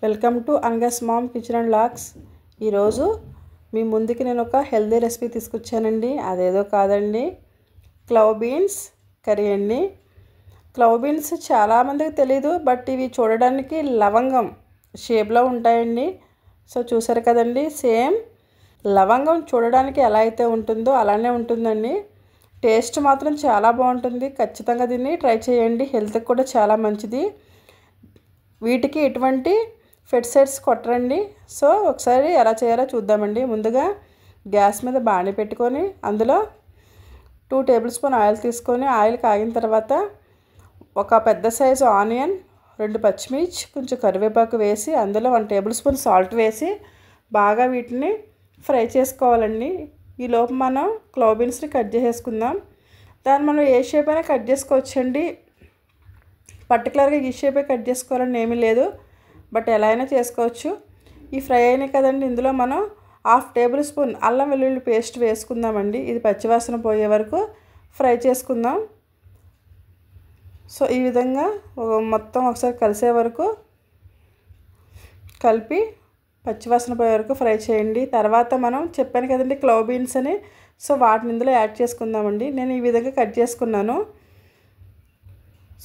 Welcome to అనగస్ mom kitchen and vlogs. ఈరోజు మీ ముందుకి నేను ఒక హెల్దీ రెసిపీ తీసుకొచ్చానండి. అదేదో కాదండి, క్లవ్ బీన్స్ కర్రీ అండి. క్లవ్ బీన్స్ చాలామందికి తెలీదు, బట్ ఇవి చూడడానికి లవంగం షేప్లో ఉంటాయండి. సో చూసారు కదండి, సేమ్ లవంగం చూడడానికి ఎలా అయితే ఉంటుందో అలానే ఉంటుందండి. టేస్ట్ మాత్రం చాలా బాగుంటుంది. ఖచ్చితంగా దీన్ని ట్రై చేయండి, హెల్త్కి కూడా చాలా మంచిది. వీటికి ఎటువంటి ఫెర్టిసైడ్స్ కొట్టరండి. సో ఒకసారి ఎలా చేయాలో చూద్దామండి. ముందుగా గ్యాస్ మీద బాణీ పెట్టుకొని అందులో 2 టేబుల్ స్పూన్ ఆయిల్ తీసుకొని, ఆయిల్ కాగిన తర్వాత ఒక పెద్ద సైజు ఆనియన్, 2 పచ్చిమిర్చి, కొంచెం కరివేపాకు వేసి అందులో 1 టేబుల్ స్పూన్ సాల్ట్ వేసి బాగా వీటిని ఫ్రై చేసుకోవాలండి. ఈ లోపు మనం క్లవ్ బీన్స్ని కట్ చేసేసుకుందాం. దాన్ని మనం ఏ షేప్ అయినా కట్ చేసుకోవచ్చండి. పర్టికులర్గా ఈ షేపే కట్ చేసుకోవాలని ఏమీ లేదు, బట్ ఎలా అయినా చేసుకోవచ్చు. ఈ ఫ్రై అయినాయి కదండి, ఇందులో మనం 1/2 టేబుల్ స్పూన్ అల్లం వెల్లుల్లి పేస్ట్ వేసుకుందామండి. ఇది పచ్చివాసన పోయే వరకు ఫ్రై చేసుకుందాం. సో ఈ విధంగా మొత్తం ఒకసారి కలిసే వరకు కలిపి పచ్చివాసన పోయే వరకు ఫ్రై చేయండి. తర్వాత మనం చెప్పాను కదండి క్లవ్ బీన్స్ అని, సో వాటిని ఇందులో యాడ్ చేసుకుందామండి. నేను ఈ విధంగా కట్ చేసుకున్నాను.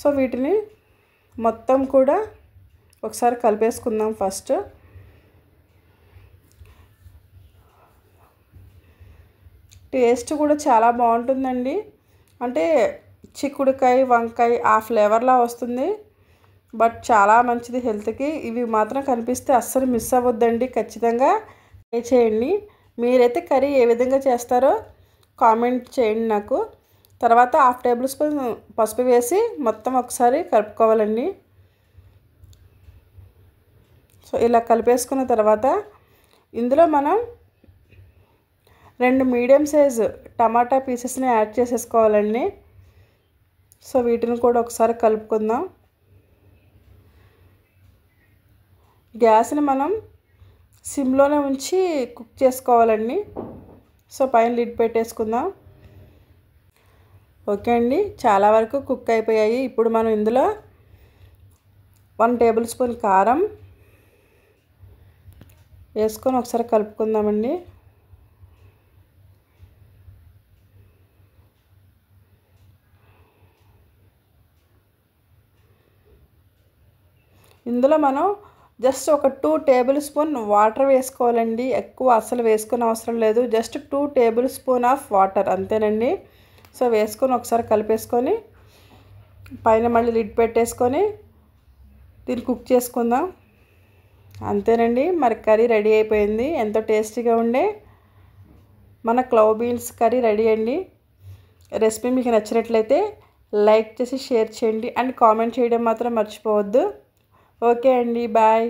సో వీటిని మొత్తం కూడా ఒకసారి కలిపేసుకుందాం. ఫస్ట్ టేస్ట్ కూడా చాలా బాగుంటుందండి. అంటే చిక్కుడుకాయ, వంకాయ ఆ ఫ్లేవర్లా వస్తుంది, బట్ చాలా మంచిది హెల్త్కి. ఇవి మాత్రం కనిపిస్తే అస్సలు మిస్ అవ్వద్దండి, ఖచ్చితంగా ట్రై చేయండి. మీరైతే కర్రీ ఏ విధంగా చేస్తారో కామెంట్ చేయండి నాకు. తర్వాత 1/2 టేబుల్ స్పూన్ పసుపు వేసి మొత్తం ఒకసారి కలుపుకోవాలండి. సో ఇలా కలిపేసుకున్న తర్వాత ఇందులో మనం 2 మీడియం సైజు టమాటా పీసెస్ని యాడ్ చేసేసుకోవాలండి. సో వీటిని కూడా ఒకసారి కలుపుకుందాం. గ్యాస్ని మనం సిమ్లోనే ఉంచి కుక్ చేసుకోవాలండి. సో పైన లిడ్ పెట్టేసుకుందాం. ఓకే అండి, చాలా వరకు కుక్ అయిపోయాయి. ఇప్పుడు మనం ఇందులో 1 టేబుల్ స్పూన్ కారం వేసుకొని ఒకసారి కలుపుకుందామండి. ఇందులో మనం జస్ట్ ఒక 2 టేబుల్ స్పూన్ వాటర్ వేసుకోవాలండి. ఎక్కువ అసలు వేసుకునే అవసరం లేదు, just 2 table spoon of water అంతేనండి. సో వేసుకొని ఒకసారి కలిపేసుకొని పైన మళ్ళీ లిడ్ పెట్టేసుకొని దీన్ని కుక్ చేసుకుందాం. అంతేనండి, మరి కర్రీ రెడీ అయిపోయింది. ఎంతో టేస్టీగా ఉండే మన క్లవ్ బీన్స్ కర్రీ రెడీ అండి. రెసిపీ మీకు నచ్చినట్లయితే లైక్ చేసి షేర్ చేయండి అండ్ కామెంట్ చేయడం మాత్రం మర్చిపోవద్దు. ఓకే అండి, బాయ్.